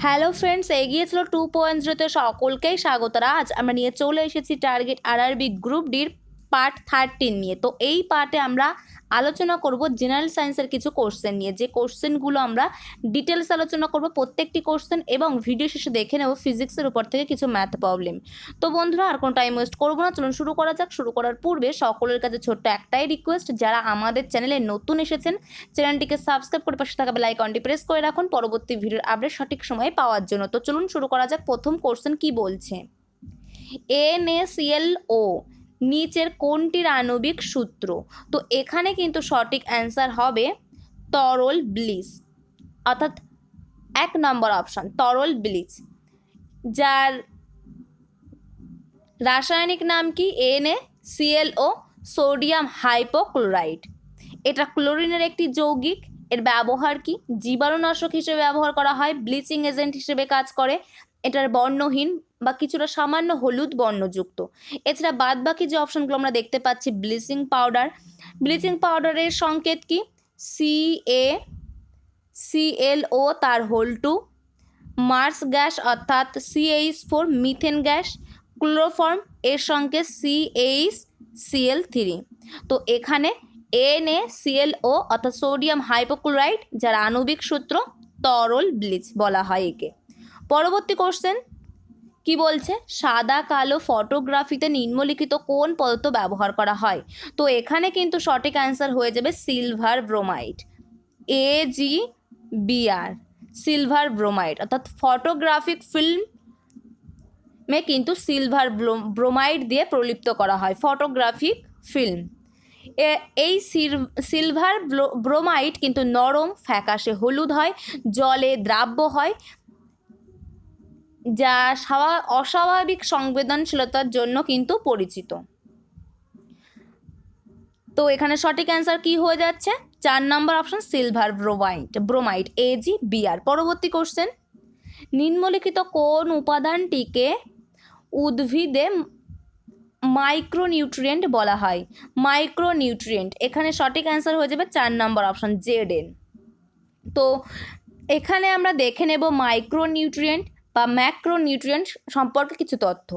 Hello friends, এগিয়ে ছিল 2.0-তে সকলকেই স্বাগত। আজ আমরা নিয়ে চলে এসেছি টার্গেট আরআরবি গ্রুপ ডির পার্ট 13 নিয়ে। তো এই পার্টে আমরা আলোচনা করব জেনারেল সায়েন্সের কিছু কোশ্চেন নিয়ে, যে কোশ্চেনগুলো আমরা ডিটেলস আলোচনা করব প্রত্যেকটি কোশ্চেন, এবং ভিডিও শেষে দেখে নেব ফিজিক্সের উপর থেকে কিছু ম্যাথ প্রবলেম। তো বন্ধুরা, আর কোনো টাইম ওয়েস্ট করবো না, চলুন শুরু করা যাক। শুরু করার পূর্বে সকলের কাছে ছোট্ট একটাই রিকোয়েস্ট, যারা আমাদের চ্যানেলে নতুন এসেছেন চ্যানেলটিকে সাবস্ক্রাইব করে পাশে থাকা বেল আইকনটি প্রেস করে রাখুন পরবর্তী ভিডিওর আপডেট সঠিক সময়ে পাওয়ার জন্য। তো চলুন শুরু করা যাক। প্রথম কোশ্চেন কি বলছে, NaClO নিচের কোনটির আণবিক সূত্র? তো এখানে কিন্তু সঠিক অ্যান্সার হবে তরল ব্লিচ, অর্থাৎ 1 নম্বর অপশন তরল ব্লিচ, যার রাসায়নিক নাম কি? NaClO, sodium hypochlorite. এটা ক্লোরিনের একটি যৌগিক। এর ব্যবহার কি? জীবাণুনাশক হিসেবে ব্যবহার করা হয়, ব্লিচিং এজেন্ট হিসেবে কাজ করে। এটার বর্ণহীন বা কিছুটা সামান্য হলুদ বর্ণযুক্ত। এছাড়া বাদ বাকি যে অপশনগুলো আমরা দেখতে পাচ্ছি, ব্লিচিং পাউডার, ব্লিচিং পাউডারের সংকেত কি? CaClO তার হোল 2, মার্স গ্যাস অর্থাৎ CH4 মিথেন গ্যাস, ক্লোরোফর্ম এর সংকেত CH3। তো এখানে NaClO অর্থাৎ সোডিয়াম হাইপোক্লোরাইড, যার আণবিক সূত্র তরল ব্লিচ বলা হয় একে। পরবর্তী কোশ্চেন কি বলছে, সাদা কালো ফটোগ্রাফিতে নিম্নলিখিত কোন পদার্থ ব্যবহার করা হয়? তো এখানে কিন্তু সঠিক অ্যান্সার হয়ে যাবে silver bromide, AgBr, silver bromide. অর্থাৎ ফটোগ্রাফিক ফিল্মে কিন্তু সিলভার ব্রোমাইড দিয়ে প্রলিপ্ত করা হয় ফটোগ্রাফিক ফিল্ম। এই সিলভার ব্রোমাইড কিন্তু নরম, ফ্যাকাশে হলুদ হয়, জলে দ্রাব্য হয়, যা অস্বাভাবিক সংবেদনশীলতার জন্য কিন্তু পরিচিত। তো এখানে সঠিক অ্যান্সার কি হয়ে যাচ্ছে? 4 নম্বর অপশন সিলভার ব্রোমাইড, AgBr। পরবর্তী কোশ্চেন, নিম্নলিখিত কোন উপাদানটিকে উদ্ভিদে মাইক্রোনিউট্রিয়েন্ট বলা হয়? মাইক্রোনিউট্রিয়েন্ট, এখানে সঠিক অ্যান্সার হয়ে যাবে 4 নম্বর অপশন Zn। তো এখানে আমরা দেখে নেব মাইক্রোনিউট্রিয়েন্ট বা ম্যাক্রোনিউট্রিয়েন্ট সম্পর্কে কিছু তথ্য।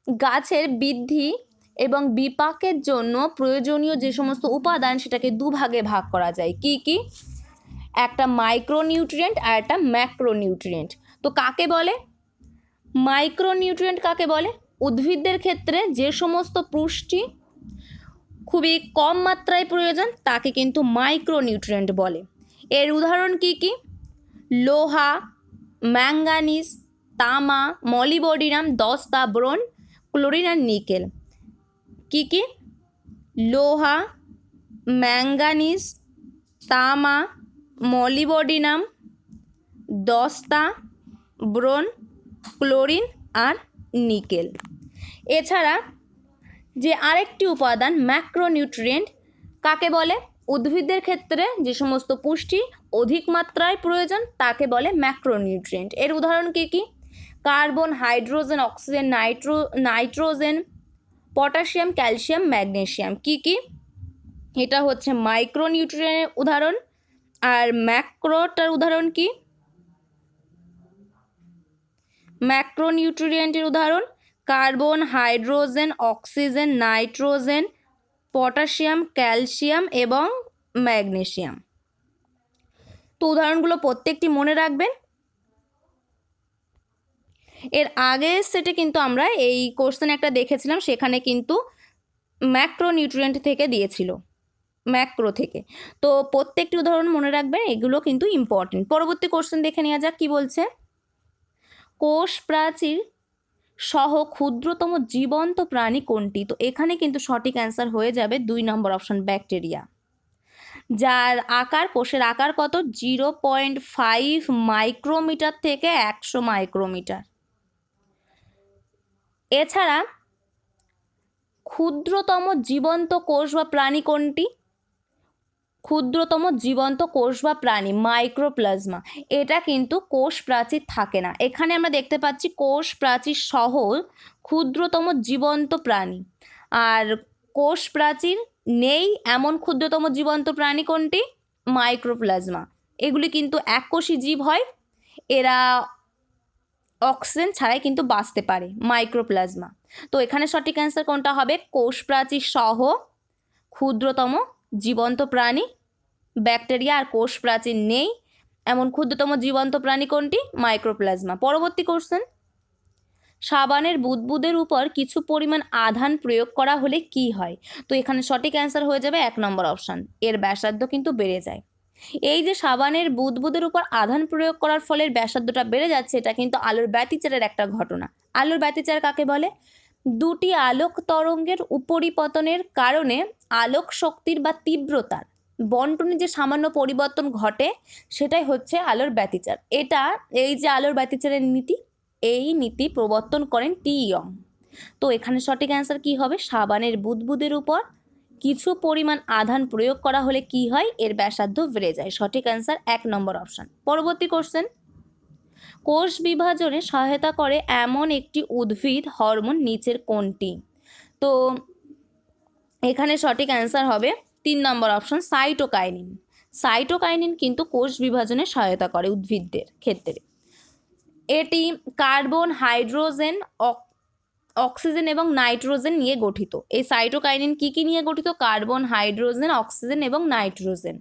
গাছের বৃদ্ধি এবং বিপাকের জন্য প্রয়োজনীয় যে সমস্ত উপাদান, সেটাকে দুভাগে ভাগ করা যায়। কি কি? একটা মাইক্রোনিউট্রিয়েন্ট আর একটা ম্যাক্রোনিউট্রিয়েন্ট। তো কাকে বলে মাইক্রোনিউট্রিয়েন্ট? কাকে বলে? উদ্ভিদদের ক্ষেত্রে যে সমস্ত পুষ্টি খুবই কম মাত্রায় প্রয়োজন, তাকে কিন্তু মাইক্রোনিউট্রিয়েন্ট বলে। এর উদাহরণ কি কি? লোহা, ম্যাঙ্গানিজ, তামা, মলিবডিনাম, দস্তা, ব্রোন, ক্লোরিন আর নিকেল। কি কি? লোহা, ম্যাঙ্গানিজ, তামা, মলিবডিনাম, দস্তা, ব্রোন, ক্লোরিন আর নিকেল। এছাড়া যে আরেকটি উপাদান ম্যাক্রোনিউট্রিয়েন্ট, কাকে বলে? উদ্ভিদের ক্ষেত্রে যে সমস্ত পুষ্টি অধিক মাত্রায় প্রয়োজন, তাকে বলে ম্যাক্রোনিউট্রিয়েন্ট। এর উদাহরণ কি কি? Carbon, hydrogen, oxygen, nitrogen, potassium, calcium, magnesium. কি কি? এটা হচ্ছে মাইক্রোনিউট্রিয়েন্টের উদাহরণ। আর ম্যাক্রোটার উদাহরণ কি? ম্যাক্রোনিউট্রিয়েন্টের উদাহরণ carbon, hydrogen, oxygen, nitrogen, potassium, calcium এবং ম্যাগনেসিয়াম। তো উদাহরণগুলো প্রত্যেকটি মনে রাখবেন। এর আগের সেটে কিন্তু আমরা এই কোশ্চেন একটা দেখেছিলাম, সেখানে কিন্তু ম্যাক্রোনিউট্রিয়েন্ট থেকে দিয়েছিল, ম্যাক্রো থেকে। তো প্রত্যেকটি উদাহরণ মনে রাখবেন, এগুলো কিন্তু ইম্পর্টেন্ট। পরবর্তী কোশ্চেন দেখে নেওয়া যাক কি বলছে। কোষ প্রাচীর সহ ক্ষুদ্রতম জীবন্ত প্রাণী কোনটি? তো এখানে কিন্তু সঠিক অ্যান্সার হয়ে যাবে 2 নম্বর অপশন ব্যাকটেরিয়া, যার আকার, কোষের আকার কত? 0.5 মাইক্রোমিটার থেকে 100 মাইক্রোমিটার। এছাড়া ক্ষুদ্রতম জীবন্ত কোষ বা প্রাণী কোনটি? ক্ষুদ্রতম জীবন্ত কোষ বা প্রাণী মাইক্রোপ্লাজমা। এটা কিন্তু কোষ প্রাচীর থাকে না। এখানে আমরা দেখতে পাচ্ছি কোষ প্রাচীর সহ ক্ষুদ্রতম জীবন্ত প্রাণী, আর কোষ প্রাচীর নেই এমন ক্ষুদ্রতম জীবন্ত প্রাণী কোনটি? মাইক্রোপ্লাজমা। এগুলি কিন্তু এককোষী জীব হয়। এরা অক্সিজেন ছাড়াই কিন্তু বাঁচতে পারে, মাইক্রোপ্লাজমা। তো এখানে সঠিক অ্যান্সার কোনটা হবে? কোষ প্রাচীর সহ ক্ষুদ্রতম জীবন্ত প্রাণী ব্যাকটেরিয়া, আর কোষ প্রাচীর নেই এমন ক্ষুদ্রতম জীবন্ত প্রাণী কোনটি? মাইক্রোপ্লাজমা। পরবর্তী কোশ্চেন, সাবানের বুদবুদের উপর কিছু পরিমাণ আধান প্রয়োগ করা হলে কি হয়? তো এখানে সঠিক অ্যান্সার হয়ে যাবে 1 নম্বর অপশান, এর ব্যাসার্ধ কিন্তু বেড়ে যায়। এই যে সাবানের বুদবুদের উপর আধান প্রয়োগ করার ফলে ব্যাসার্ধটা বেড়ে যাচ্ছে, এটা কিন্তু আলোর ব্যতিচারের একটা ঘটনা। আলোর ব্যতিচার কাকে বলে? দুটি আলোক তরঙ্গের উপরিপতনের কারণে আলোক শক্তির বা তীব্রতার বন্টনে যে সামান্য পরিবর্তন ঘটে সেটাই হচ্ছে আলোর ব্যতিচার। এটা এই যে আলোর ব্যতিচারের নীতি, এই নীতি প্রবর্তন করেন টি ইয়ং। তো এখানে সঠিক অ্যান্সার কি হবে? সাবানের বুদবুদের উপর কিছু পরিমাণ আধান প্রয়োগ করা হলে কি হয়? এর ব্যাসার্ধ বেড়ে যায়। সঠিক অ্যান্সার 1 নম্বর অপশান। পরবর্তী কোশ্চেন, কোষ বিভাজনে সহায়তা করে এমন একটি উদ্ভিদ হরমোন নিচের কোনটি? তো এখানে সঠিক অ্যান্সার হবে 3 নম্বর অপশান, সাইটোকাইনিন। সাইটোকাইনিন কিন্তু কোষ বিভাজনে সহায়তা করে উদ্ভিদদের ক্ষেত্রে। এটি কার্বন, হাইড্রোজেন, অক্সিজেন এবং নাইট্রোজেন নিয়ে গঠিত। এই সাইটোকাইনিন কি নিয়ে গঠিত? কার্বন, হাইড্রোজেন, অক্সিজেন এবং নাইট্রোজেন।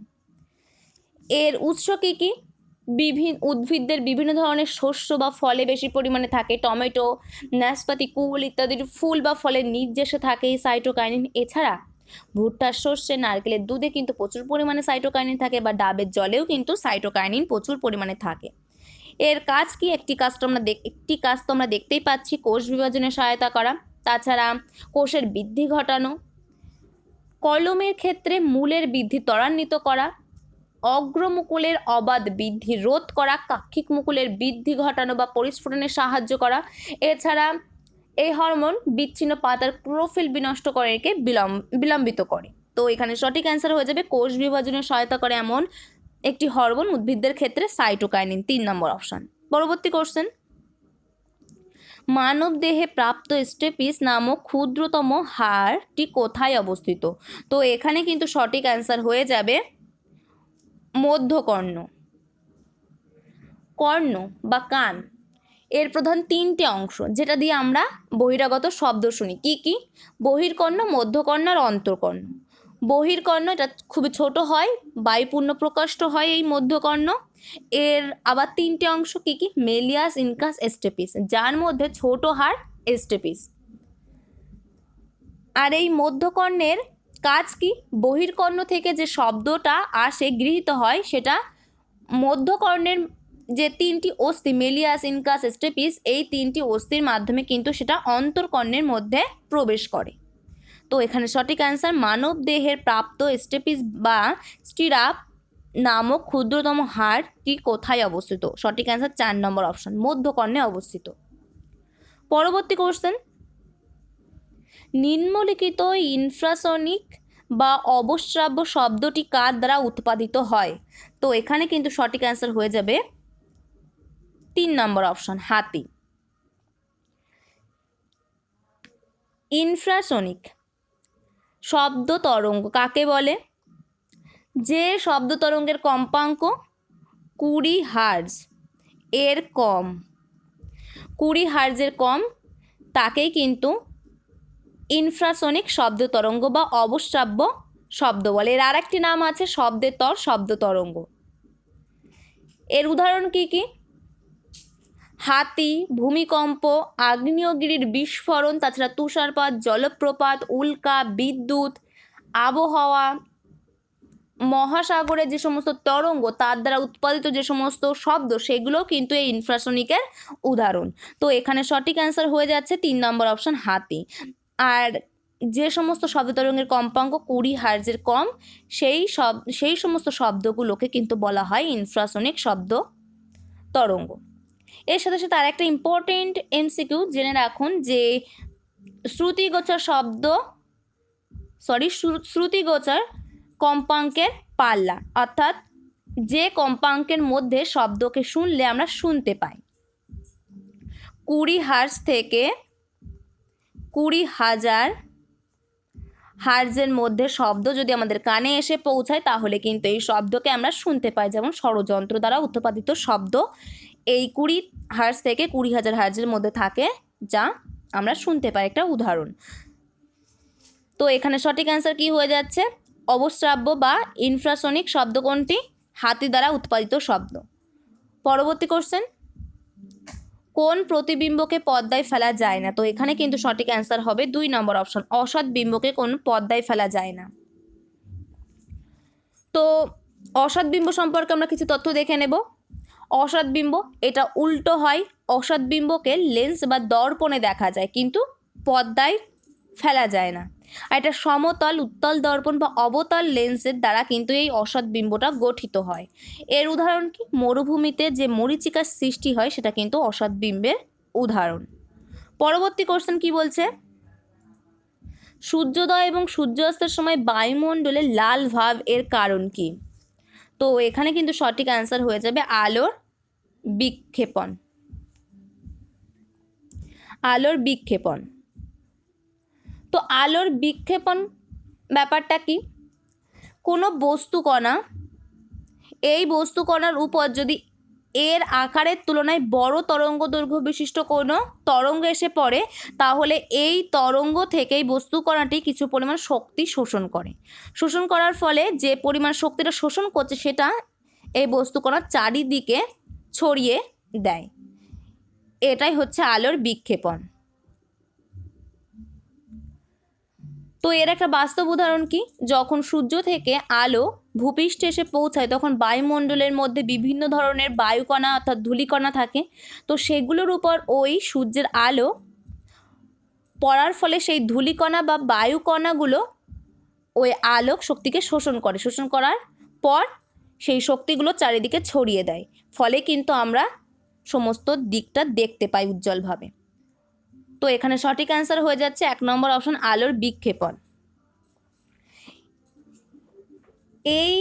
এর উৎস কি? উদ্ভিদদের বিভিন্ন ধরনের শস্য বা ফলে বেশি পরিমাণে থাকে। টমেটো, নাশপাতি, কুল ইত্যাদির ফুল বা ফলের নির্যাসে থাকে এই সাইটোকাইনিন। এছাড়া ভুট্টার শস্যে, নারকেলের দুধে কিন্তু প্রচুর পরিমাণে সাইটোকাইনিন থাকে, বা ডাবের জলেও কিন্তু সাইটোকাইনিন প্রচুর পরিমাণে থাকে। এর কাজ কি? একটি কাজ তো আমরা দেখতেই পাচ্ছি, কোষ বিভাজনে সহায়তা করা। তাছাড়া কোষের বৃদ্ধি ঘটানো, কলমের ক্ষেত্রে মূলের বৃদ্ধি ত্বরান্বিত করা, অগ্রমুকুলের অবাধ বৃদ্ধি রোধ করা, কাক্ষিক মুকুলের বৃদ্ধি ঘটানো বা পরিস্ফুটনে সাহায্য করা। এছাড়া এই হরমোন বিচ্ছিন্ন পাতার ক্লোরোফিল বিনষ্ট করে একে বিলম্বিত করে। তো এখানে সঠিক অ্যান্সার হয়ে যাবে কোষ বিভাজনে সহায়তা করে এমন একটি হরমোন উদ্ভিদদের ক্ষেত্রে সাইটোকাইনিন, 3 নম্বর অপশান। পরবর্তী কোশ্চেন, মানব দেহে প্রাপ্ত স্টেপিস নামক ক্ষুদ্রতম হাড়টি কোথায় অবস্থিত? তো এখানে কিন্তু সঠিক অ্যান্সার হয়ে যাবে মধ্যকর্ণ। কর্ণ বা কান এর প্রধান 3টে অংশ, যেটা দিয়ে আমরা বহিরাগত শব্দ শুনি। কি? বহির্কর্ণ, মধ্যকর্ণ আর অন্তর্কর্ণ। বহির্কর্ণ এটা খুবই ছোট হয়, বায়ুপূর্ণ প্রকাষ্ট হয় এই মধ্যকর্ণ। এর আবার 3টে অংশ কি? মেলিয়াস, ইনকাস, স্টেপিস, যার মধ্যে ছোট হাড় স্টেপিস। আর এই মধ্যকর্ণের কাজ কি? বহির্কর্ণ থেকে যে শব্দটা আসে, গৃহীত হয়, সেটা মধ্যকর্ণের যে 3টি অস্থি, মেলিয়াস, ইনকাস, স্টেপিস, এই 3টি অস্থির মাধ্যমে কিন্তু সেটা অন্তর্কর্ণের মধ্যে প্রবেশ করে। তো এখানে সঠিক অ্যান্সার, মানব দেহের প্রাপ্ত স্টেপিস বা স্টিরাপ নামক ক্ষুদ্রতম হাড়টি কোথায় অবস্থিত? সঠিক অ্যান্সার 4 নম্বর অপশন, মধ্যকর্ণে অবস্থিত। পরবর্তী কোশ্চেন, নিম্নলিখিত ইনফ্রাসনিক বা অবশ্রাব্য শব্দটি কার দ্বারা উৎপাদিত হয়? তো এখানে কিন্তু সঠিক অ্যান্সার হয়ে যাবে 3 নম্বর অপশন, হাতি। ইনফ্রাসনিক শব্দ তরঙ্গ কাকে বলে? যে শব্দ তরঙ্গের কম্পাঙ্ক 20 হার্জ এর কম, 20 হার্জের কম, তাকেই কিন্তু ইনফ্রাসনিক শব্দ তরঙ্গ বা অবশ্রাব্য শব্দ বলে। এর আর একটি নাম আছে শব্দের তর, শব্দ তরঙ্গ। এর উদাহরণ কি? হাতি, ভূমিকম্প, আগ্নেয়গিরির বিস্ফোরণ, তাছাড়া তুষারপাত, জলপ্রপাত, উল্কা, বিদ্যুৎ, আবহাওয়া, মহাসাগরের যে সমস্ত তরঙ্গ তার দ্বারা উৎপাদিত যে সমস্ত শব্দ, সেগুলো কিন্তু এই ইনফ্রাসনিকের উদাহরণ। তো এখানে সঠিক অ্যান্সার হয়ে যাচ্ছে 3 নম্বর অপশন, হাতি। আর যে সমস্ত শব্দ তরঙ্গের কম্পাঙ্ক 20 হার্জের কম, সেই সমস্ত শব্দগুলোকে কিন্তু বলা হয় ইনফ্রাসনিক শব্দ তরঙ্গ। এর সাথে সাথে আর একটা ইম্পর্টেন্ট এমসিকিউ জেনে রাখুন যে শ্রুতিগোচর কম্পাঙ্কের পাল্লা, অর্থাৎ যে কম্পাঙ্কের মধ্যে শব্দকে শুনলে আমরা শুনতে পাই, 20 হার্জ থেকে 20,000 হার্জের মধ্যে শব্দ যদি আমাদের কানে এসে পৌঁছায় তাহলে কিন্তু এই শব্দকে আমরা শুনতে পাই। যেমন ষড়যন্ত্র দ্বারা উৎপাদিত শব্দ, এই 20 হার্জ থেকে 20,000 হার্জের মধ্যে থাকে, যা আমরা শুনতে পাই। একটা উদাহরণ। তো এখানে সঠিক অ্যান্সার কি হয়ে যাচ্ছে? অবশ্রাব্য বা ইনফ্রাসনিক শব্দ কোনটি? হাতি দ্বারা উৎপাদিত শব্দ। পরবর্তী কোশ্চেন, কোন প্রতিবিম্বকে পর্দায় ফেলা যায় না? তো এখানে কিন্তু সঠিক অ্যান্সার হবে 2 নম্বর অপশন, অসৎ বিম্বকে কোন পর্দায় ফেলা যায় না। তো অসৎ বিম্ব সম্পর্কে আমরা কিছু তথ্য দেখে নেব। অসৎ বিম্ব এটা উল্টো হয়। অসৎ বিম্বকে লেন্স বা দর্পণে দেখা যায়, কিন্তু পর্দায় ফেলা যায় না। আর এটা সমতল, উত্তল দর্পণ বা অবতল লেন্সের দ্বারা কিন্তু এই অসৎ বিম্বটা গঠিত হয়। এর উদাহরণ কি? মরুভূমিতে যে মরীচিকার সৃষ্টি হয় সেটা কিন্তু অসৎ বিম্বের উদাহরণ। পরবর্তী কোশ্চেন কি বলছে? সূর্যোদয় এবং সূর্যাস্তের সময় বায়ুমণ্ডলে লাল ভাব এর কারণ কি? তো এখানে কিন্তু সঠিক অ্যান্সার হয়ে যাবে আলোর বিক্ষেপণ। আলোর বিক্ষেপণ। তো আলোর বিক্ষেপণ ব্যাপারটা কি? কোনো বস্তুকণা, এই বস্তুকণার উপর যদি এর আকারের তুলনায় বড় তরঙ্গ দৈর্ঘ্য বিশিষ্ট কোনো তরঙ্গ এসে পড়ে, তাহলে এই তরঙ্গ থেকেই বস্তুকণাটি কিছু পরিমাণ শক্তি শোষণ করে। শোষণ করার ফলে যে পরিমাণ শক্তিটা শোষণ করছে সেটা এই বস্তুকণার চারিদিকে ছড়িয়ে দেয়। এটাই হচ্ছে আলোর বিক্ষেপণ। তো এর একটা বাস্তব উদাহরণ কি? যখন সূর্য থেকে আলো ভূপৃষ্ঠে এসে পৌঁছায় তখন বায়ুমণ্ডলের মধ্যে বিভিন্ন ধরনের বায়ুকণা অর্থাৎ ধূলিকণা থাকে। তো সেগুলোর উপর ওই সূর্যের আলো পড়ার ফলে সেই ধূলিকণা বা বায়ুকণাগুলো ওই আলোক শক্তিকে শোষণ করে। শোষণ করার পর সেই শক্তিগুলো চারিদিকে ছড়িয়ে দেয়। ফলে কিন্তু আমরা সমস্ত দিকটা দেখতে পাই উজ্জ্বলভাবে। তো এখানে সঠিক অ্যান্সার হয়ে যাচ্ছে 1 নম্বর অপশন, আলোর বিক্ষেপণ। এই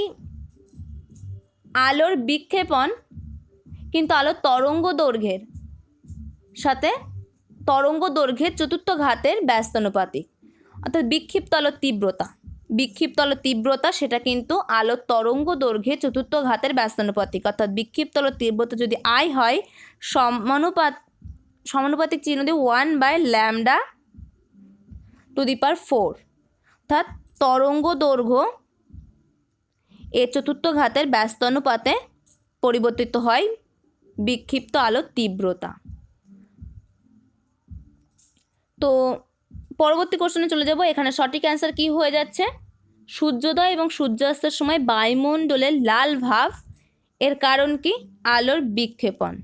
আলোর বিক্ষেপণ কিন্তু আলোর তরঙ্গ দৈর্ঘ্যের সাথে তরঙ্গ দৈর্ঘ্যের চতুর্থ ঘাতের ব্যস্তানুপাতিক। অর্থাৎ বিক্ষিপ্ত আলোর তীব্রতা, বিক্ষিপ্ত আলোর তীব্রতা সেটা কিন্তু আলোর তরঙ্গ দৈর্ঘ্যের চতুর্থ ঘাতের ব্যস্তানুপাতিক। অর্থাৎ বিক্ষিপ্ত আলোর তীব্রতা যদি I হয়, সমানুপাতিক চিহ্ন দিয়ে 1/λ⁴, অর্থাৎ তরঙ্গ দৈর্ঘ্য এর চতুর্থ ঘাতের ব্যস্তানুপাতে পরিবর্তিত হয় বিক্ষিপ্ত আলোর তীব্রতা। তো পরবর্তী কোশ্চেনে চলে যাব। এখানে সঠিক অ্যান্সার কি হয়ে যাচ্ছে? সূর্যোদয় এবং সূর্যাস্তের সময় বায়ুমণ্ডলের লাল ভাব এর কারণ কি? আলোর বিক্ষেপণ।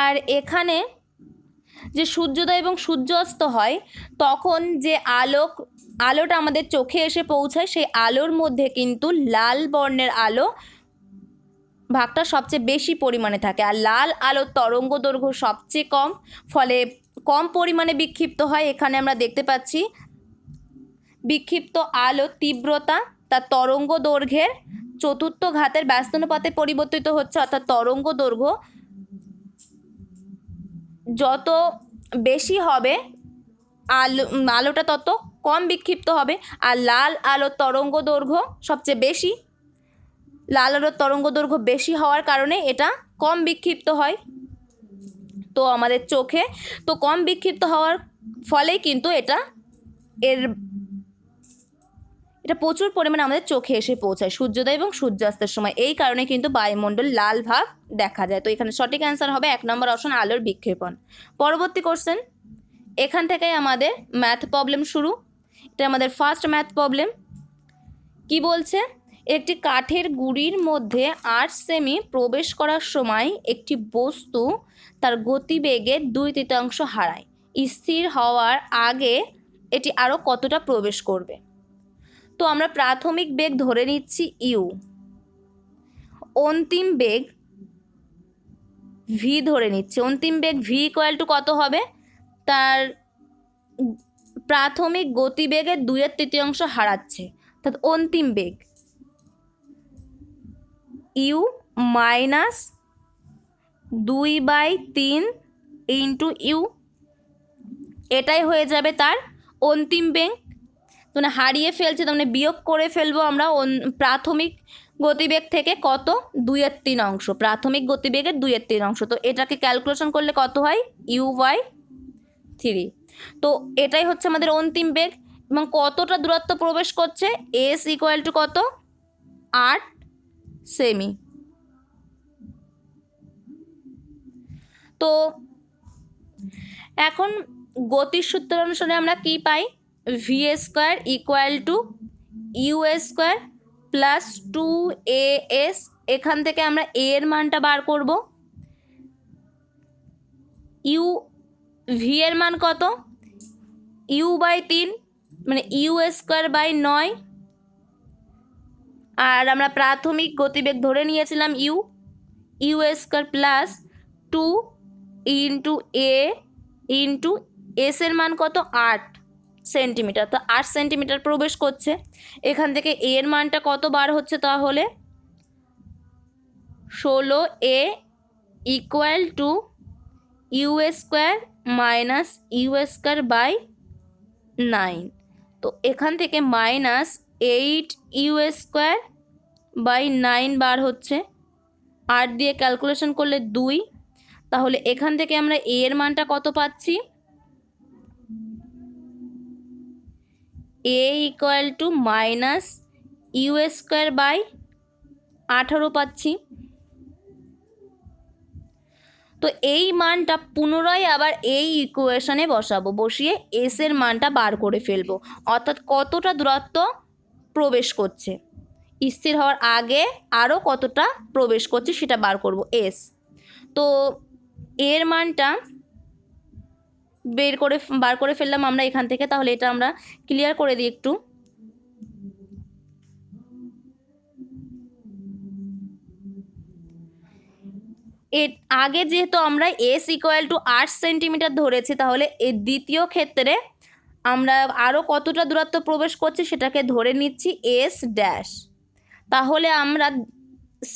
আর এখানে যে সূর্যোদয় এবং সূর্যাস্ত হয় তখন যে আলোটা আমাদের চোখে এসে পৌঁছায়, সেই আলোর মধ্যে কিন্তু লাল বর্ণের আলো ভাগটা সবচেয়ে বেশি পরিমাণে থাকে। আর লাল আলোর তরঙ্গ দৈর্ঘ্য সবচেয়ে কম, ফলে কম পরিমাণে বিক্ষিপ্ত হয়। এখানে আমরা দেখতে পাচ্ছি বিক্ষিপ্ত আলোর তীব্রতা তার তরঙ্গ দৈর্ঘ্যের চতুর্থ ঘাতের ব্যস্তানুপাতে পরিবর্তিত হচ্ছে। অর্থাৎ তরঙ্গ দৈর্ঘ্য যত বেশি হবে আলোটা তত কম বিক্ষিপ্ত হবে। আর লাল আলোর তরঙ্গ দৈর্ঘ্য সবচেয়ে বেশি, লাল আলোর তরঙ্গ দৈর্ঘ্য বেশি হওয়ার কারণে এটা কম বিক্ষিপ্ত হয়। তো আমাদের চোখে তো কম বিক্ষিপ্ত হওয়ার ফলেই কিন্তু এটা প্রচুর পরিমাণে আমাদের চোখে এসে পৌঁছায় সূর্যোদয় এবং সূর্যাস্তের সময়। এই কারণে কিন্তু বায়ুমণ্ডল লাল ভাব দেখা যায়। তো এখানে সঠিক অ্যান্সার হবে 1 নম্বর অপশন, আলোর বিক্ষেপণ। পরবর্তী কোশ্চেন, এখান থেকেই আমাদের ম্যাথ প্রবলেম শুরু। এটা আমাদের ফার্স্ট ম্যাথ প্রবলেম। কি বলছে? একটি কাঠের গুঁড়ির মধ্যে 8 সেমি প্রবেশ করার সময় একটি বস্তু তার গতিবেগের 2/3 হারায়। স্থির হওয়ার আগে এটি আরও কতটা প্রবেশ করবে? তো আমরা প্রাথমিক বেগ ধরে নিচ্ছি ইউ, অন্তিম বেগ ভি ধরে নিচ্ছি। অন্তিম বেগ ভি = কত হবে? তার প্রাথমিক গতিবেগের 2/3 হারাচ্ছে, অর্থাৎ অন্তিম বেগ ইউ মাইনাস 2/3 ইন্টু ইউ, এটাই হয়ে যাবে তার অন্তিম বেগ। মানে হারিয়ে ফেলছে, তার মানে বিয়োগ করে ফেলবো আমরা প্রাথমিক গতিবেগ থেকে কত 2/3 অংশ, প্রাথমিক গতিবেগের 2/3 অংশ। তো এটাকে ক্যালকুলেশন করলে কত হয় u/3। তো এটাই হচ্ছে আমাদের অন্তিম বেগ এবং কতটা দূরত্ব প্রবেশ করছে s ইকুয়াল টু কত 8 সেমি। তো এখন গতির সূত্র অনুসারে আমরা কি পাই v² equal to u² plus 2as। এখান থেকে আমরা a এর মানটা বার করব। v এর মান কত u/3 মানে u²/9, আর আমরা প্রাথমিক গতিবেগ ধরে নিয়েছিলাম u² plus 2 into a into S এর মান কত 8 সেন্টিমিটার। তো 8 সেন্টিমিটার প্রবেশ করছে। এখান থেকে a এর মানটা কত বার হচ্ছে তাহলে 16a equal to u² minus u²/9। তো এখান থেকে মাইনাস 8u²/9 বার হচ্ছে। 8 দিয়ে ক্যালকুলেশন করলে 2। তাহলে এখান থেকে আমরা a এর মানটা কত পাচ্ছি a equal to minus u²/18 পাচ্ছি। তো এই মানটা পুনরায় আবার এই ইকুয়েশনে বসাবো, বসিয়ে এস এর মানটা বার করে ফেলবো, অর্থাৎ কতটা দূরত্ব প্রবেশ করছে স্থির হওয়ার আগে আরও কতটা প্রবেশ করছে সেটা বার করব এস। তো এর মানটা বার করে ফেললাম আমরা এখান থেকে। তাহলে এটা আমরা ক্লিয়ার করে দিই একটু। এর আগে যেহেতু আমরা এস ইকুয়াল টু 8 সেন্টিমিটার ধরেছি, তাহলে এর দ্বিতীয় ক্ষেত্রে আমরা আরও কতটা দূরত্ব প্রবেশ করছি সেটাকে ধরে নিচ্ছি এস ড্যাশ। তাহলে আমরা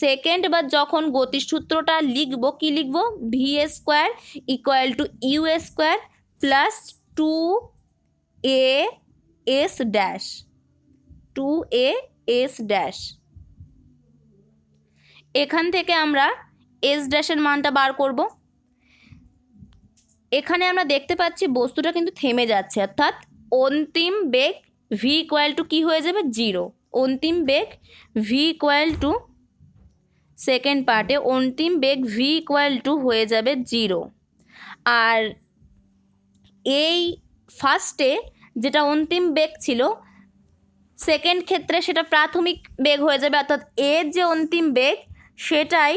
সেকেন্ড বার যখন গতির সূত্রটা লিখব কি লিখব v² equal to u² plus 2as dash 2as dash. এখান থেকে আমরা এস ড্যাশের মানটা বার করব। এখানে আমরা দেখতে পাচ্ছি বস্তুটা কিন্তু থেমে যাচ্ছে, অর্থাৎ অন্তিম বেগ v ইকুয়াল টু কী হয়ে যাবে 0। অন্তিম বেগ v ইকুয়াল টু সেকেন্ড পার্টে অন্তিম বেগ v ইকুয়াল টু হয়ে যাবে 0। আর এই ফার্স্টে যেটা অন্তিম বেগ ছিল সেকেন্ড ক্ষেত্রে সেটা প্রাথমিক বেগ হয়ে যাবে, অর্থাৎ এর যে অন্তিম বেগ সেটাই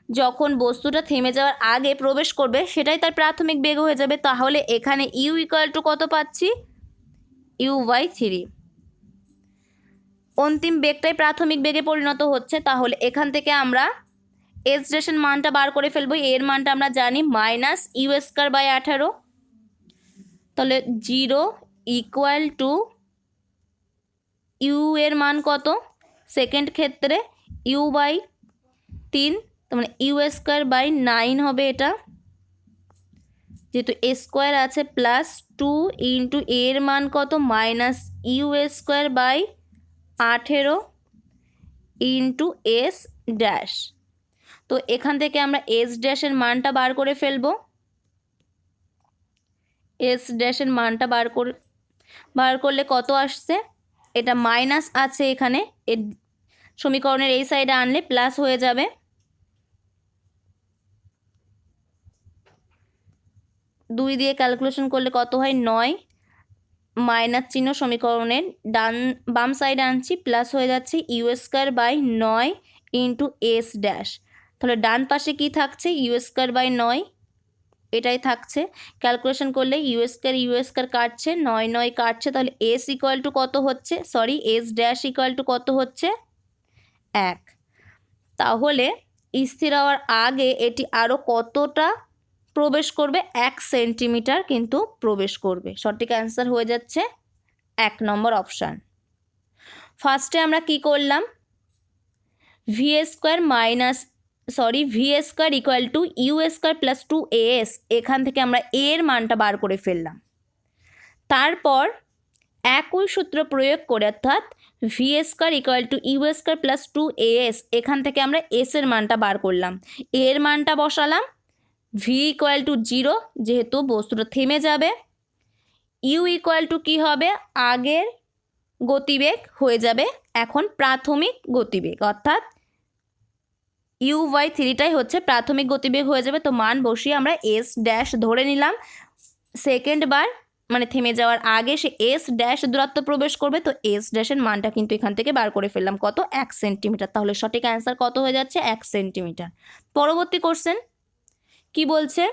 যখন বস্তুটা থেমে যাওয়ার আগে প্রবেশ করবে সেটাই তার প্রাথমিক বেগ হয়ে যাবে। তাহলে এখানে u ইকুয়াল টু কত পাচ্ছি u/3। অন্তিম বেগটাই প্রাথমিক বেগে পরিণত হচ্ছে। তাহলে এখান থেকে আমরা এস ড্যাশের মানটা বার করে ফেলবো। এর মানটা আমরা জানি মাইনাস u²/18। তাহলে 0 ইকুয়াল টু ইউ এর মান কত সেকেন্ড ক্ষেত্রে u/3, তার মানে u²/9 হবে এটা, যেহেতু a² আছে, প্লাস 2 ইন্টু এর মান কত minus u²/18 into S dash. তো এখান থেকে আমরা এস ড্যাশের মানটা বার করে ফেলবো। এস ড্যাশের মানটা বার করলে কত আসছে, এটা মাইনাস আছে এখানে, এর সমীকরণের এই সাইডে আনলে প্লাস হয়ে যাবে। 2 দিয়ে ক্যালকুলেশন করলে কত হয় 9, মাইনাস চিহ্ন সমীকরণের বাম সাইডে আনছি, প্লাস হয়ে যাচ্ছে u²/9 ইন্টু এস ড্যাশ। তাহলে ডান পাশে কি থাকছে u²/9 এটাই থাকছে। ক্যালকুলেশন করলে u² কাটছে, 9 9 কাটছে, তাহলে এস ইকুয়াল টু কত হচ্ছে এস ড্যাশ ইকুয়াল টু কত হচ্ছে 1। তাহলে স্থির হওয়ার আগে এটি আরও কতটা প্রবেশ করবে 1 সেন্টিমিটার কিন্তু প্রবেশ করবে। সঠিক অ্যান্সার হয়ে যাচ্ছে 1 নম্বর অপশান। ফার্স্টে আমরা কি করলাম v² equal to u² plus 2as, এখান থেকে আমরা এর মানটা বার করে ফেললাম। তারপর একই সূত্র প্রয়োগ করে, অর্থাৎ V square equal to U square plus 2as, এখান থেকে আমরা এস এর মানটা বার করলাম, এর মানটা বসালাম, ভি ইকুয়াল টু 0 যেহেতু বস্তুটা থেমে যাবে, ইউ ইকুয়াল টু কী হবে, আগের গতিবেগ হয়ে যাবে এখন প্রাথমিক গতিবেগ, অর্থাৎ u/3টাই হচ্ছে প্রাথমিক গতিবেগ হয়ে যাবে। তো মান বসিয়ে আমরা এস ড্যাশ ধরে নিলাম, সেকেন্ড বার মানে থেমে যাওয়ার আগে সে এস ড্যাশ দূরত্ব প্রবেশ করবে, তো এস ড্যাশের মানটা কিন্তু এখান থেকে বার করে ফেললাম কত, 1 সেন্টিমিটার। তাহলে সঠিক অ্যান্সার কত হয়ে যাচ্ছে, 1 সেন্টিমিটার। পরবর্তী কোশ্চেন কি বলছে,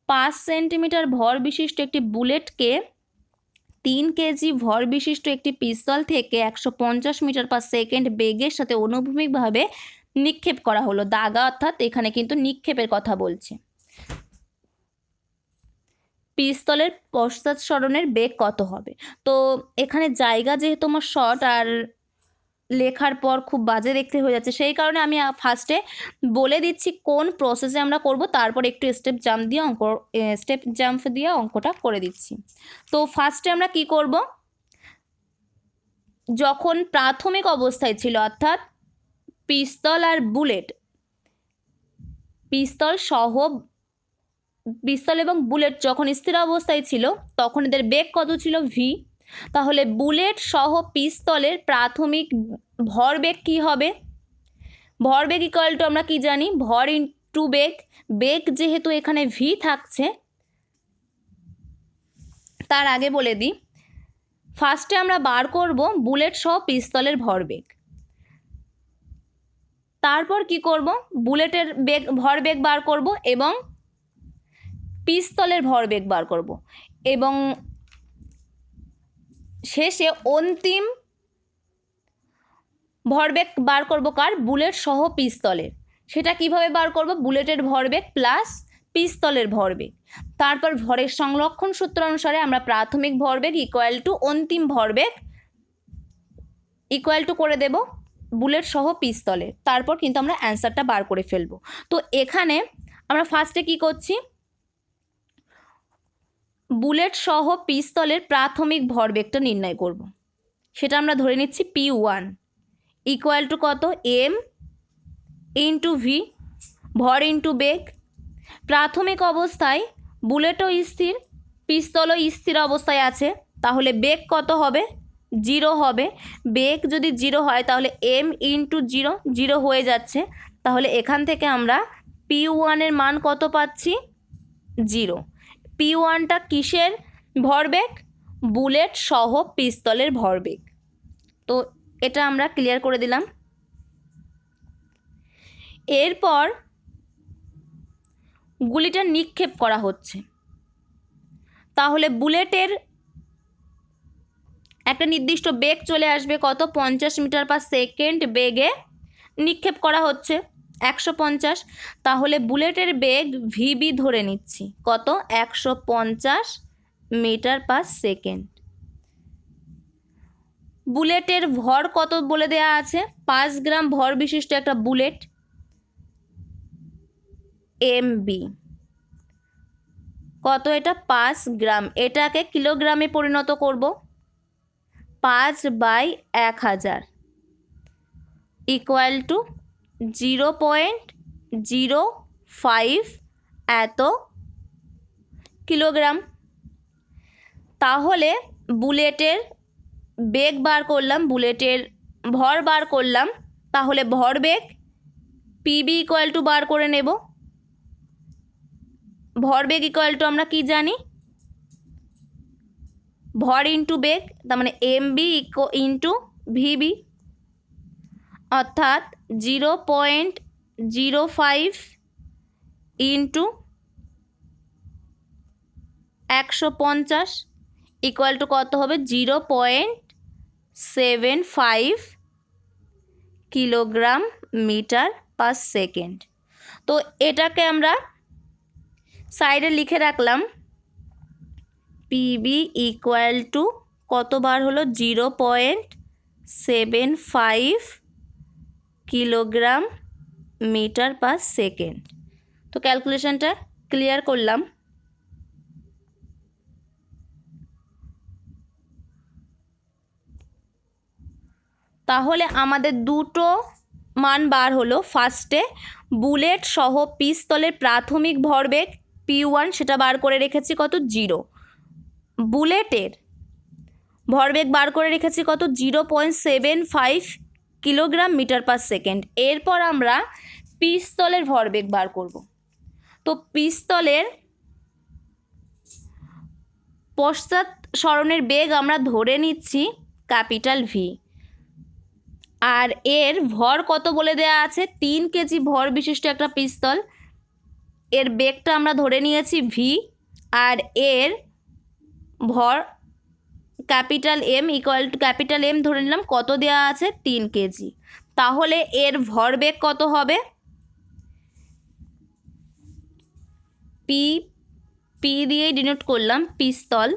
5 সেন্টিমিটার ভর বিশিষ্ট একটি বুলেটকে 3 কেজি ভর বিশিষ্ট একটি পিস্তল থেকে 150 মিটার পার সেকেন্ড বেগের সাথে অনুভূমিকভাবে নিক্ষেপ করা হলো। দাগা অর্থাৎ এখানে কিন্তু নিক্ষেপের কথা বলছে। পিস্তলের পশ্চাৎসরণের বেগ কত হবে? তো এখানে জায়গা যেহেতু আমার শর্ট আর লেখার পর খুব বাজে দেখতে হয়ে যাচ্ছে, সেই কারণে আমি ফার্স্টে বলে দিচ্ছি কোন প্রসেসে আমরা করব, তারপর একটু স্টেপ জাম্প দিয়ে অঙ্কটা করে দিচ্ছি। তো ফার্স্টে আমরা কি করব, যখন প্রাথমিক অবস্থায় ছিল অর্থাৎ পিস্তল আর বুলেট, পিস্তল এবং বুলেট যখন স্থির অবস্থায় ছিল তখন এদের বেগ কত ছিল, ভি। তাহলে বুলেট সহ পিস্তলের প্রাথমিক ভরবেগ কি হবে, ভরবেগ ইকুয়াল টু আমরা কি জানি, ভর ইন্টু বেগ, বেগ যেহেতু এখানে ভি থাকছে, তার আগে বলে দিই ফার্স্টে আমরা বার করব বুলেট সহ পিস্তলের ভরবেগ, তারপর কি করব বুলেটের ভরবেগ বার করব এবং পিস্তলের ভরবেগ বার করব, এবং শেষে অন্তিম ভরবেগ বার করব কার, বুলেট সহ পিস্তলের। সেটা কিভাবে বার করব, বুলেটের ভরবেগ প্লাস পিস্তলের ভরবেগ, তারপর ভরের সংরক্ষণ সূত্র অনুসারে আমরা প্রাথমিক ভরবেগ ইকুয়াল টু অন্তিম ভরবেগ ইকুয়াল টু করে দেব বুলেট সহ পিস্তলের, তারপর কিন্তু আমরা অ্যান্সারটা বার করে ফেলব। তো এখানে আমরা ফার্স্টে কি করছি, বুলেট সহ পিস্তলের প্রাথমিক ভরবেগটা নির্ণয় করব, সেটা আমরা ধরে নিচ্ছি P1 ইকুয়াল টু কত, এম ইন্টু ভি, ভর ইন্টু বেগ। প্রাথমিক অবস্থায় বুলেটও স্থির, পিস্তলও স্থির অবস্থায় আছে, তাহলে বেগ কত হবে, 0 হবে। বেগ যদি 0 হয় তাহলে এম ইন্টু 0, 0 হয়ে যাচ্ছে, তাহলে এখান থেকে আমরা P1-এর মান কত পাচ্ছি, 0। P1টা কিসের ভরবেগ, বুলেট সহ পিস্তলের ভরবেগ। তো এটা আমরা ক্লিয়ার করে দিলাম। এরপর গুলিটা নিক্ষেপ করা হচ্ছে, তাহলে বুলেটের একটা নির্দিষ্ট বেগ চলে আসবে কত, 50 মিটার পার সেকেন্ড বেগে নিক্ষেপ করা হচ্ছে, 150। তাহলে বুলেটের বেগ ভিবি ধরে নিচ্ছি কত, 150 মিটার পার সেকেন্ড। বুলেটের ভর কত বলে দেয়া আছে, 5 গ্রাম ভর বিশিষ্ট একটা বুলেট, এমবি কত, এটা 5 গ্রাম, এটাকে কিলোগ্রামে পরিণত করব, 5/1000 ইকুয়াল টু 0.05 এত কিলোগ্রাম। তাহলে বুলেটের বেগ বার করলাম, বুলেটের ভর বার করলাম, তাহলে ভরবেগ পিবি ইকুয়াল টু বার করে নেব। ভরবেগ ইকুয়াল টু আমরা কি জানি, ভর ইন্টু বেগ, তার মানে এমবি ইন্টু ভিবি, অর্থাৎ 0.05 ইন্টু 150 ইকুয়াল টু কত হবে, 0.75 কিলোগ্রাম মিটার পার সেকেন্ড। তো এটাকে আমরা সাইডে লিখে রাখলাম, পিবি ইকুয়াল টু কতবার হলো, 0.75 কিলোগ্রাম মিটার পার সেকেন্ড। তো ক্যালকুলেশনটা ক্লিয়ার করলাম। তাহলে আমাদের দুটো মান বার হলো। ফার্স্টে বুলেট সহ পিস্তলের প্রাথমিক ভরবেগ P1 সেটা বার করে রেখেছি কত 0, বুলেটের ভরবেগ বার করে রেখেছি কত 0.75 কিলোগ্রাম মিটার পার সেকেন্ড। এরপর আমরা পিস্তলের ভরবেগ বার করব। তো পিস্তলের পশ্চাৎ সরণের বেগ আমরা ধরে নিচ্ছি ক্যাপিটাল ভি, আর এর ভর কত বলে দেয়া আছে 3 কেজি ভর বিশিষ্ট একটা পিস্তল, এর বেগটা আমরা ধরে নিয়েছি ভি, আর এর ভর capital M equal to capital M ধরে নিলাম কত দেওয়া আছে 3 কেজি। তাহলে এর ভরবেগ কত হবে পি দিয়েই ডিনোট করলাম পিস্তল,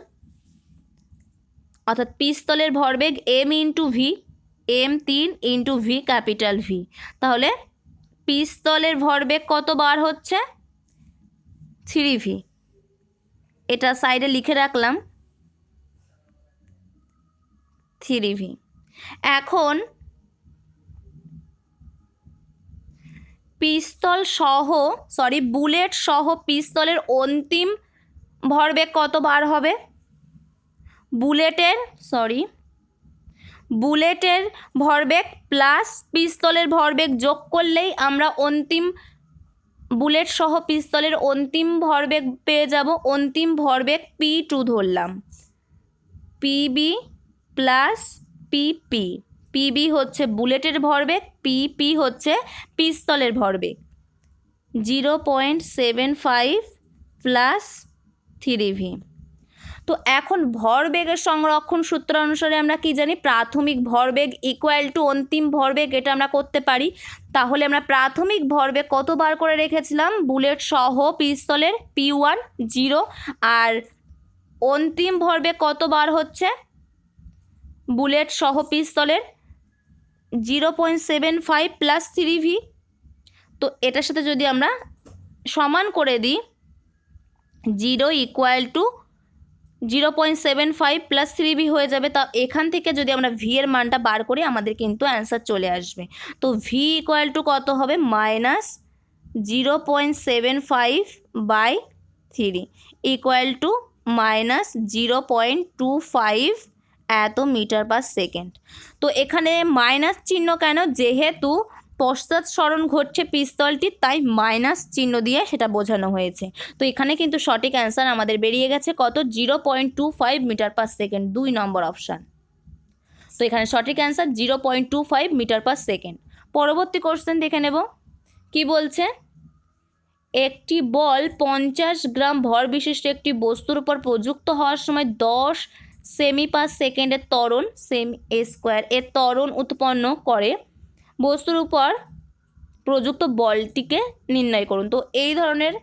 অর্থাৎ পিস্তলের ভরবেগ M into V, M 3 into V capital V. তাহলে পিস্তলের ভরবেগ কত বার হচ্ছে 3v, এটা সাইডে লিখে রাখলাম 3v। এখন বুলেট সহ পিস্তলের অন্তিম ভরবেগ কত বার হবে, বুলেটের ভরবেগ প্লাস পিস্তলের ভরবেগ যোগ করলেই আমরা অন্তিম বুলেট সহ পিস্তলের অন্তিম ভরবেগ পেয়ে যাব। অন্তিম ভরবেগ P2 ধরলাম, পিবি প্লাস পিপি, পিবি হচ্ছে বুলেটের ভরবেগ, পিপি হচ্ছে পিস্তলের ভরবেগ, 0.75 প্লাস 3v। তো এখন ভরবেগের সংরক্ষণ সূত্র অনুসারে আমরা কি জানি, প্রাথমিক ভরবেগ ইকুয়াল টু অন্তিম ভরবেগ, এটা আমরা করতে পারি। তাহলে আমরা প্রাথমিক ভরবেগ কত বার করে রেখেছিলাম বুলেট সহ পিস্তলের P1 0, আর অন্তিম ভরবেগ কত বার হচ্ছে বুলেট সহ পিস্তলের 0.75 প্লাস 3v। তো এটার সাথে যদি আমরা সমান করে দিই 0 ইকুয়াল টু 0.75 প্লাস 3v হয়ে যাবে। তা এখান থেকে যদি আমরা ভি এর মানটা বার করি আমাদের কিন্তু অ্যান্সার চলে আসবে। তো ভি ইকুয়াল টু কত হবে -0.75/3 ইকুয়াল টু -0.25 এত মিটার পার সেকেন্ড। তো এখানে মাইনাস চিহ্ন কেন, যেহেতু পশ্চাৎ সরণ ঘটছে পিস্তলটি, তাই মাইনাস চিহ্ন দিয়ে সেটা বোঝানো হয়েছে। তো এখানে কিন্তু সঠিক অ্যান্সার আমাদের বেরিয়ে গেছে কত 0.25 মিটার পার সেকেন্ড, 2 নম্বর অপশান। তো এখানে সঠিক অ্যান্সার 0.25 মিটার পার সেকেন্ড। পরবর্তী কোশ্চেন দেখে নেব কি বলছে। একটি বল 50 গ্রাম ভর বিশিষ্ট একটি বস্তুর উপর প্রযুক্ত হওয়ার সময় 10 সেমি পার সেকেন্ডের ত্বরণ এর ত্বরণ উৎপন্ন করে, বস্তুর উপর প্রযুক্ত বলটিকে নির্ণয় করুন। তো এই ধরনের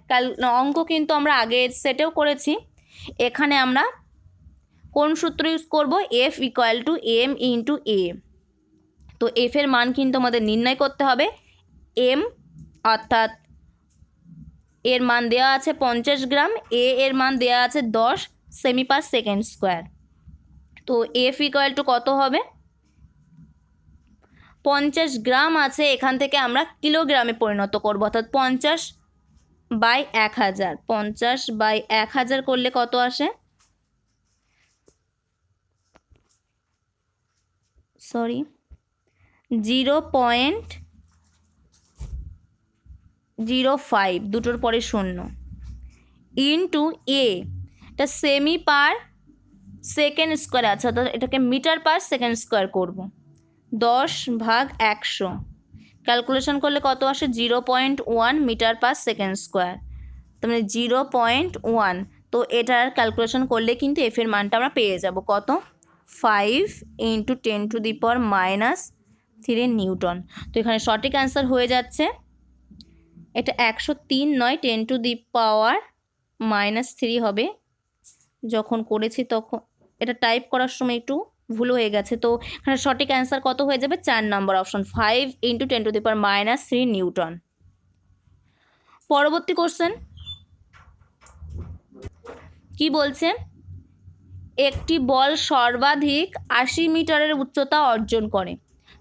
অঙ্ক কিন্তু আমরা আগের সেটেও করেছি। এখানে আমরা কোন সূত্র ইউজ করব, F equal to M into A. তো এফ এর মান কিন্তু আমাদের নির্ণয় করতে হবে, এম অর্থাৎ এর মান দেওয়া আছে 50 গ্রাম, এ এর মান দেওয়া আছে 10 সেমি পার সেকেন্ড স্কোয়ার। তো এফ ইকুয়াল টু কত হবে 50 গ্রাম আছে, এখান থেকে আমরা কিলোগ্রামে পরিণত করব, অর্থাৎ 50/1000, 50/1000 করলে কত আসে 0.05, দুটোর পরে 0 ইন্টু এ, এটা সেমি পার সেকেন্ড স্কোয়ার আছে, অর্থাৎ এটাকে মিটার পার সেকেন্ড স্কোয়ার করব, 10/100 ক্যালকুলেশন করলে কত আসে 0.1 মিটার পার সেকেন্ড স্কোয়ার, তার মানে 0.1। তো এটার ক্যালকুলেশন করলে কিন্তু এফ এর মানটা আমরা পেয়ে যাব কত 5 × 10⁻³ নিউটন। তো এখানে সঠিক অ্যান্সার হয়ে যাচ্ছে, এটা 103 নয় 10⁻³ হবে। যখন করেছি তখন এটা টাইপ করার সময় একটু ভুল হয়ে গেছে। তো এখানে সঠিক অ্যান্সার কত হয়ে যাবে 4 নম্বর অপশন, 5 × 10⁻³ নিউটন। পরবর্তী কোশ্চেন কি বলছে, একটি বল সর্বাধিক 80 মিটারের উচ্চতা অর্জন করে,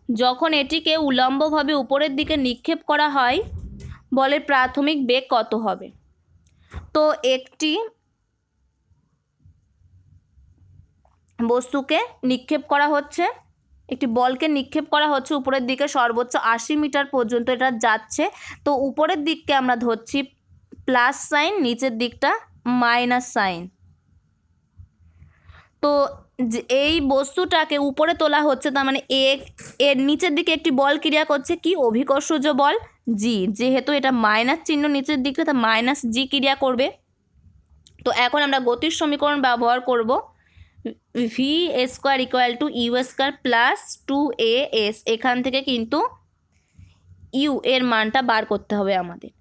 যখন এটিকে উলম্বভাবে উপরের দিকে নিক্ষেপ করা হয় বলের প্রাথমিক বেগ কত হবে? তো একটি বস্তুকে নিক্ষেপ করা হচ্ছে, একটি বলকে নিক্ষেপ করা হচ্ছে উপরের দিকে, সর্বোচ্চ 80 মিটার পর্যন্ত এটা যাচ্ছে। তো উপরের দিককে আমরা ধরছি প্লাস সাইন, নিচের দিকটা মাইনাস সাইন। তো এই বস্তুটাকে উপরে তোলা হচ্ছে, তার মানে এর নিচের দিকে একটি বল ক্রিয়া করছে, কি? অভিকর্ষজ বল জি। যেহেতু এটা মাইনাস চিহ্ন নিচের দিকে, তা মাইনাস জি ক্রিয়া করবে। তো এখন আমরা গতির সমীকরণ ব্যবহার করব, V square equal to U square plus 2as। এখান থেকে কিন্তু ইউ এর মানটা বার করতে হবে আমাদের।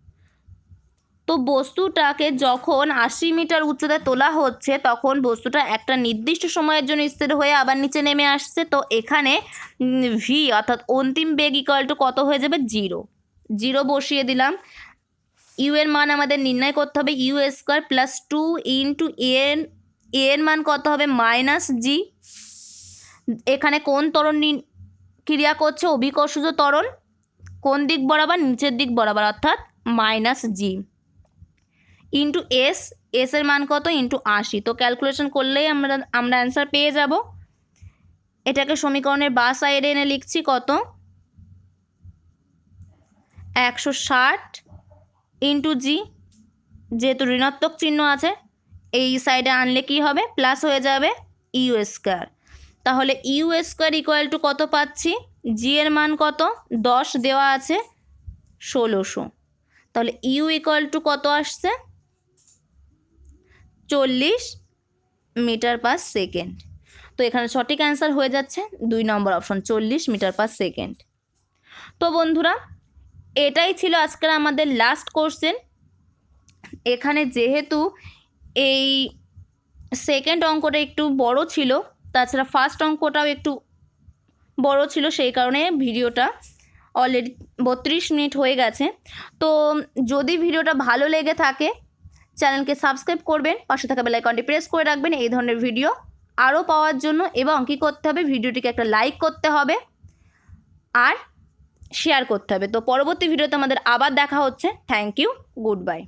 তো বস্তুটাকে যখন 80 মিটার উচ্চতায় তোলা হচ্ছে তখন বস্তুটা একটা নির্দিষ্ট সময়ের জন্য স্থির হয়ে আবার নিচে নেমে আসছে। তো এখানে ভি অর্থাৎ অন্তিম বেগ ইকুয়াল টু কত হয়ে যাবে? 0 বসিয়ে দিলাম। ইউ এর মান আমাদের নির্ণয় করতে হবে, ইউ স্কোয়ার প্লাস 2 ইন্টু এর মান কত হবে? মাইনাস জি। এখানে কোন ত্বরণ ক্রিয়া করছে? অভিকর্ষজ ত্বরণ। কোন দিক বরাবর? নিচের দিক বরাবর, অর্থাৎ মাইনাস জি ইন্টু এস এর মান কত? ইন্টু 80। তো ক্যালকুলেশন করলেই আমরা অ্যান্সার পেয়ে যাব। এটাকে সমীকরণের বাঁ সাইডে এনে লিখছি, কত? 160 ইন্টু জি, যেহেতু ঋণাত্মক চিহ্ন আছে এই সাইডে আনলে কি হবে? প্লাস হয়ে যাবে ইউ স্কোয়ার। তাহলে ইউ স্কোয়ার ইকুয়াল টু কত পাচ্ছি? জি এর মান কত? 10 দেওয়া আছে, 1600। তাহলে ইউ ইকুয়াল টু কত আসছে? 40 মিটার পার সেকেন্ড। তো এখানে সঠিক অ্যান্সার হয়ে যাচ্ছে 2 নম্বর অপশন, 40 মিটার পার সেকেন্ড। তো বন্ধুরা, এটাই ছিল আজকের আমাদের লাস্ট কোশ্চেন। এখানে যেহেতু এই সেকেন্ড অঙ্কটা একটু বড় ছিল, তাছাড়া ফার্স্ট অঙ্কটাও একটু বড় ছিল, সেই কারণে ভিডিওটা অলরেডি 32 মিনিট হয়ে গেছে। তো যদি ভিডিওটা ভালো লেগে থাকে চ্যানেলকে সাবস্ক্রাইব করবেন, পাশে থাকা বেল আইকনটি প্রেস করে রাখবেন এই ধরনের ভিডিও আরও পাওয়ার জন্য। এবং কী করতে হবে? ভিডিওটিকে একটা লাইক করতে হবে আর শেয়ার করতে হবে। তো পরবর্তী ভিডিওতে আমাদের আবার দেখা হচ্ছে। Thank you, good by.